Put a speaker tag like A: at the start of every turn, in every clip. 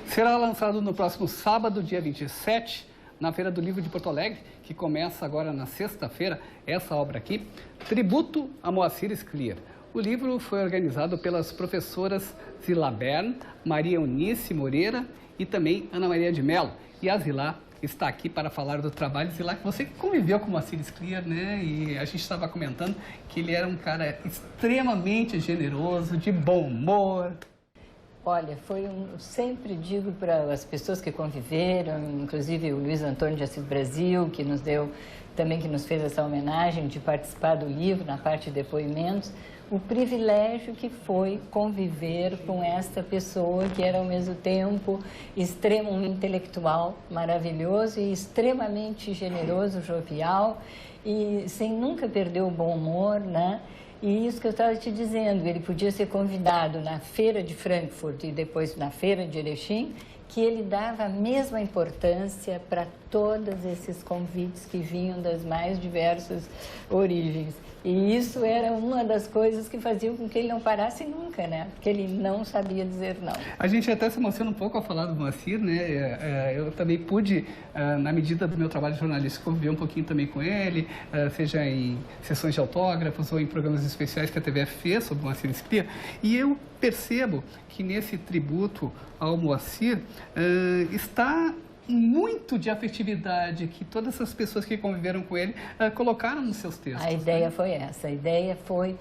A: Será lançado no próximo sábado, dia 27, na Feira do Livro de Porto Alegre, que começa agora na sexta-feira, essa obra aqui, Tributo a Moacir Scliar. O livro foi organizado pelas professoras Zila Bern, Maria Eunice Moreira e também Ana Maria de Mello. E a Zila está aqui para falar do trabalho. Zila, você conviveu com Moacir Scliar, né? E a gente estava comentando que ele era um cara extremamente generoso, de bom humor.
B: Olha, sempre digo para as pessoas que conviveram, inclusive o Luiz Antônio de Assis Brasil, que nos fez essa homenagem de participar do livro, na parte de depoimentos, o privilégio que foi conviver com esta pessoa que era ao mesmo tempo um intelectual maravilhoso e extremamente generoso, jovial, e sem nunca perder o bom humor, né? E isso que eu estava te dizendo, ele podia ser convidado na Feira de Frankfurt e depois na Feira de Erechim, que ele dava a mesma importância para todos esses convites que vinham das mais diversas origens. E isso era uma das coisas que faziam com que ele não parasse nunca, né? Porque ele não sabia dizer não.
A: A gente até se emociona um pouco ao falar do Moacir, né? Eu também pude, na medida do meu trabalho jornalístico, conviver um pouquinho também com ele, seja em sessões de autógrafos ou em programas especiais que a TVF fez sobre o Moacir Scliar. E eu percebo que nesse tributo ao Moacir está muito de afetividade que todas essas pessoas que conviveram com ele colocaram nos seus textos.
B: A ideia foi essa, a ideia foi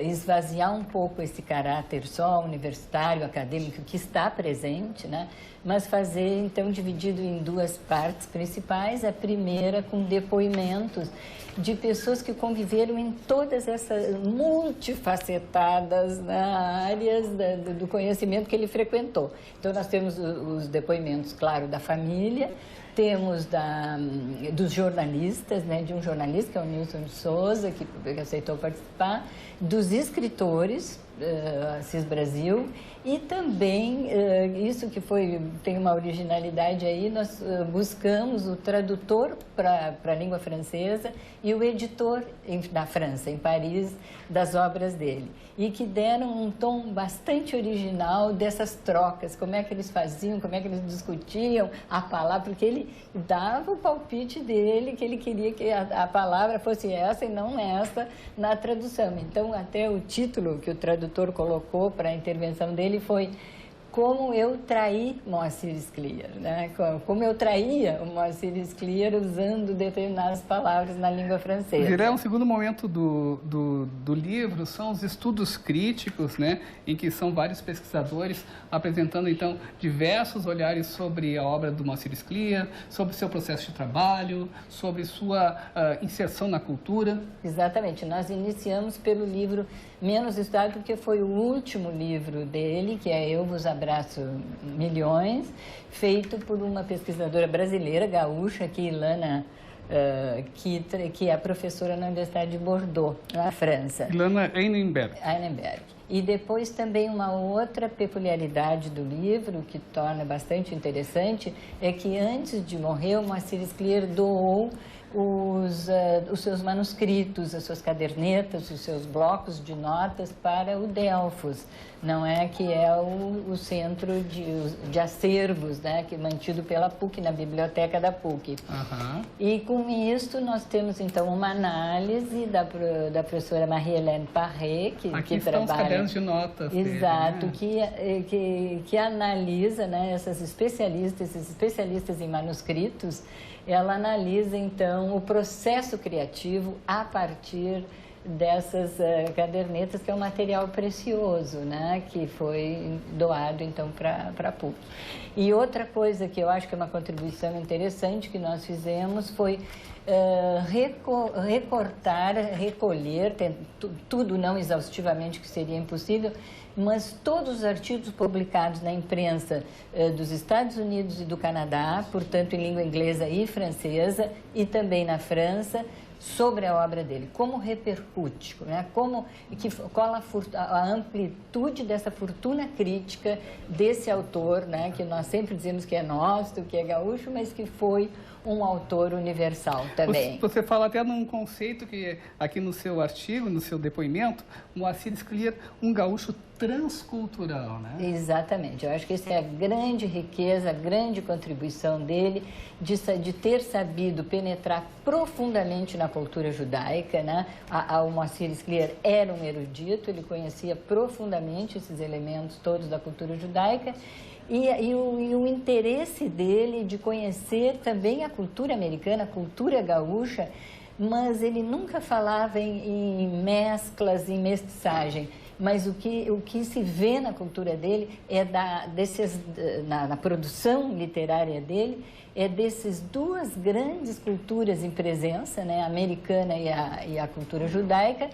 B: esvaziar um pouco esse caráter só universitário, acadêmico, que está presente, né? Mas fazer, então, dividido em duas partes principais. A primeira com depoimentos de pessoas que conviveram em todas essas multifacetadas áreas do conhecimento que ele frequentou. Então, nós temos os depoimentos, claro, da família, temos dos jornalistas, né, de um jornalista, que é o Nilson de Souza, que aceitou participar, dos escritores, Assis Brasil, e também, isso que tem uma originalidade aí, nós buscamos o tradutor para a língua francesa e o editor na França, em Paris, das obras dele. E que deram um tom bastante original dessas trocas, como é que eles faziam, como é que eles discutiam a palavra, porque ele dava o palpite dele, que ele queria que a palavra fosse essa e não essa na tradução. Então, até o título que o tradutor colocou para a intervenção dele foi Como eu traí Moacir Scliar, né? Como eu traía o Moacir Scliar usando determinadas palavras na língua francesa.
A: Um segundo momento do livro são os estudos críticos, né? Em que são vários pesquisadores apresentando, então, diversos olhares sobre a obra do Moacir Scliar, sobre o seu processo de trabalho, sobre sua inserção na cultura.
B: Exatamente. Nós iniciamos pelo livro menos estudado, porque foi o último livro dele, que é Eu Vos Abraço Milhões, feito por uma pesquisadora brasileira, gaúcha, que Ilana, que é professora na Universidade de Bordeaux, na França.
A: Ilana Einenberg.
B: E depois também uma outra peculiaridade do livro, que torna bastante interessante, é que antes de morrer, o Moacir Scliar doou os seus manuscritos, as suas cadernetas, os seus blocos de notas para o Delfos, não é, que é o centro de acervos, né, que é mantido pela PUC, na biblioteca da PUC.
A: Uhum.
B: E com isso nós temos então uma análise da professora Marie-Hélène Parré, que
A: estão
B: trabalha...
A: os cadernos de notas.
B: Exato,
A: dele, né?
B: que analisa, né, esses especialistas em manuscritos. Ela analisa, então, o processo criativo a partir dessas cadernetas, que é um material precioso, né, que foi doado, então, para a PUC. E outra coisa que eu acho que é uma contribuição interessante que nós fizemos foi recolher, tudo não exaustivamente, que seria impossível, mas todos os artigos publicados na imprensa dos Estados Unidos e do Canadá, portanto em língua inglesa e francesa, e também na França, sobre a obra dele, como repercute, né? Qual a amplitude dessa fortuna crítica desse autor, né? Que nós sempre dizemos que é nosso, que é gaúcho, mas que foi um autor universal também.
A: Você fala até num conceito que aqui no seu artigo, no seu depoimento, Moacir Scliar, um gaúcho transcultural, né?
B: Exatamente. Eu acho que essa é a grande riqueza, a grande contribuição dele, de ter sabido penetrar profundamente na cultura judaica, né? O Moacir Scliar era um erudito, ele conhecia profundamente esses elementos todos da cultura judaica, e o interesse dele de conhecer também a cultura americana, a cultura gaúcha, mas ele nunca falava em mesclas, em mestiçagem. Mas o que se vê na cultura dele, na produção literária dele, é dessas duas grandes culturas em presença, né, a americana e a cultura judaica,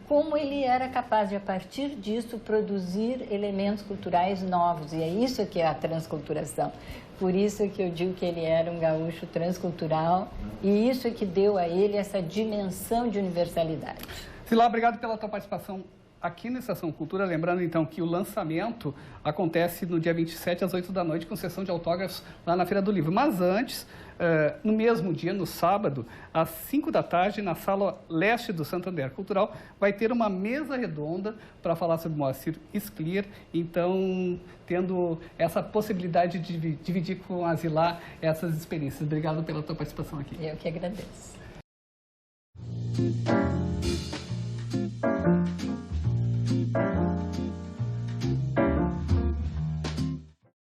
B: como ele era capaz de, a partir disso, produzir elementos culturais novos. E é isso que é a transculturação. Por isso que eu digo que ele era um gaúcho transcultural, e isso é que deu a ele essa dimensão de universalidade.
A: Silá, obrigado pela tua participação aqui na Estação Cultura. Lembrando, então, que o lançamento acontece no dia 27, às 8 da noite, com sessão de autógrafos lá na Feira do Livro. Mas antes, no mesmo dia, no sábado, às 5 da tarde, na Sala Leste do Santander Cultural, vai ter uma mesa redonda para falar sobre Moacir Scliar. Então, tendo essa possibilidade de dividir com a Zilá essas experiências. Obrigado pela tua participação aqui.
B: Eu que agradeço.